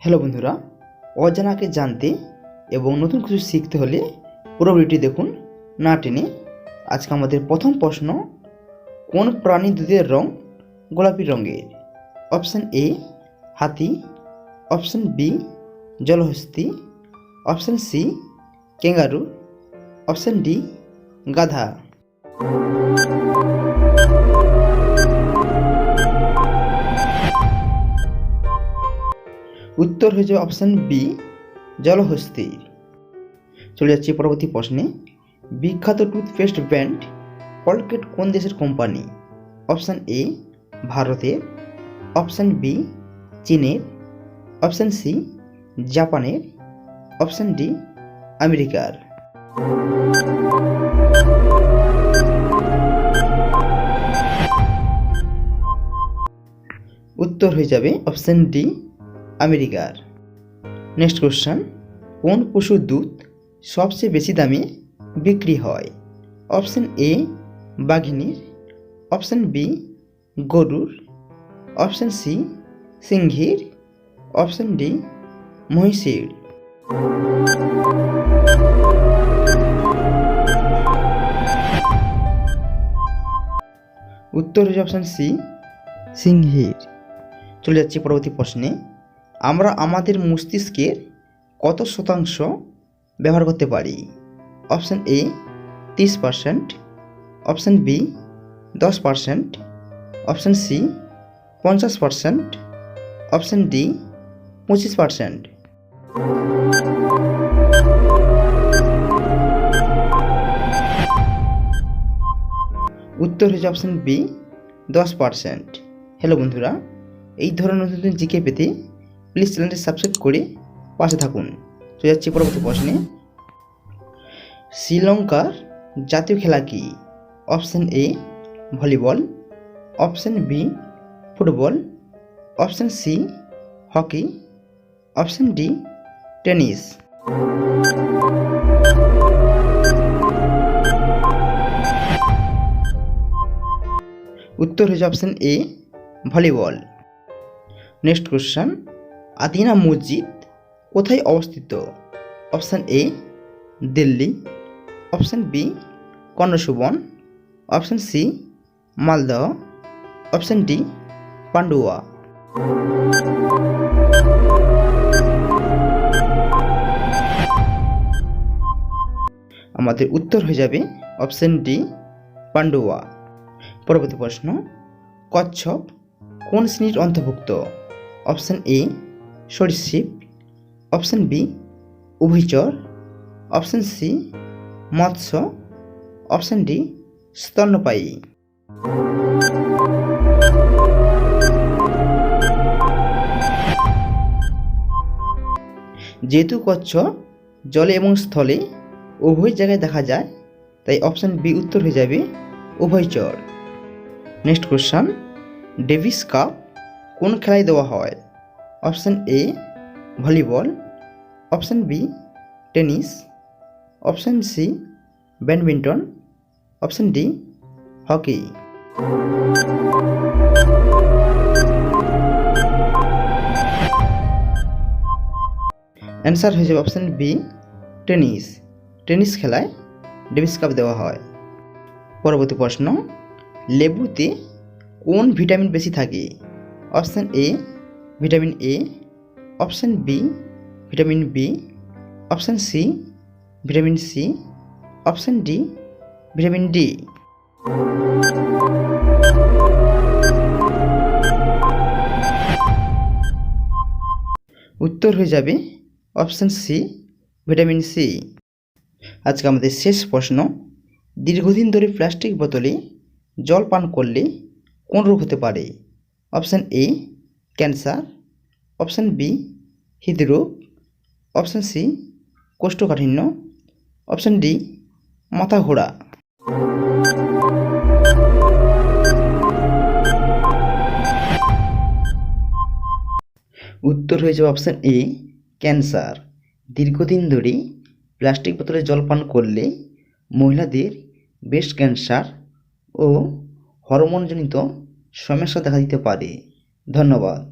Hello বন্ধুরা, অজানাকে জানতে এবং নতুন কিছু শিখতে হলে পুরো ভিডিওটি দেখুন না টেনে। আজকে আমাদের প্রথম প্রশ্ন, কোন প্রাণীর দুধের রং গোলাপি রঙের? অপশান এ হাতি, অপশান বি জলহস্তী, option C kangaroo, option D গাধা। উত্তর হয়ে যাবে অপশান বি জলহস্তী। চলে যাচ্ছি পরবর্তী প্রশ্নে, বিখ্যাত টুথপেস্ট ব্র্যান্ড কলগেট কোন দেশের কোম্পানি? অপশান এ ভারতের, অপশান বি চীনের, অপশান সি জাপানের, অপশান ডি আমেরিকার। উত্তর হয়ে যাবে অপশান ডি আমেরিকার। নেক্সট কোশ্চেন, কোন পশুর দুধ সবচেয়ে বেশি দামে বিক্রি হয়? অপশান এ বাঘিনীর, অপশান বি গরুর, অপশান সি সিংহীর, অপশান ডি মহিষের। উত্তর হচ্ছে অপশান সি সিংহীর। চলে যাচ্ছি পরবর্তী প্রশ্নে, আমরা আমাদের মস্তিষ্কের কত শতাংশ ব্যবহার করতে পারি? Option A 30%, option B 10%, option C 50%, option D 25%। উত্তর হচ্ছে অপশান বি 10%। হ্যালো বন্ধুরা, এই ধরনের নতুন নতুন জিকে পেতে প্লিজ চ্যানেলটি সাবস্ক্রাইব করে পাশে থাকুন। চলে যাচ্ছি পরবর্তী প্রশ্নে, শ্রীলঙ্কার জাতীয় খেলা কি? Option A volleyball, option B football, option C hockey, option D tennis. উত্তর হচ্ছে option A volleyball. Next question, Adina মসজিদ কোথায় অবস্থিত? Option A Delhi, option B Karnasuban, option C Malda, option D Pandua. আমাদের উত্তর হয়ে যাবে অপশান ডি পান্ডুয়া। পরবর্তী প্রশ্ন, কচ্ছপ কোন শ্রেণীর অন্তর্ভুক্ত? অপশান এ সরীসৃপ, অপশান বি উভয়চর, অপশান সি মৎস্য, অপশান ডি স্তন্যপায়ী। যেহেতু কচ্ছপ জলে এবং স্থলে উভয় জায়গায় দেখা যায়, তাই অপশান বি উত্তর হয়ে যাবে উভয়চর। নেক্সট কোশ্চেন, ডেভিস কাপ কোন খেলায় দেওয়া হয়? Option A volleyball, option B tennis, option C badminton, option D hockey. Answer হয়ে যাবে অপশান বি টেনিস। টেনিস খেলায় ডেভিস কাপ দেওয়া হয়। পরবর্তী প্রশ্ন, লেবুতে কোন ভিটামিন বেশি থাকে? Option A vitamin A, option B vitamin B, option C vitamin C, option D vitamin D. উত্তর হয়ে যাবে অপশান সি ভিটামিন সি। আজকে আমাদের শেষ প্রশ্ন, দীর্ঘদিন ধরে প্লাস্টিক বোতলে জল পান করলে কোন রোগ হতে পারে? Option A cancer, option B হৃদরোগ, অপশান সি কোষ্ঠকাঠিন্য, অপশান ডি মাথা ঘোরা। উত্তর হয়ে যাবে অপশান এ ক্যান্সার। দীর্ঘদিন ধরে প্লাস্টিক বোতলে জল পান করলে মহিলাদের ব্রেস্ট ক্যান্সার ও হরমোনজনিত সমস্যা দেখা দিতে পারে। ধন্যবাদ।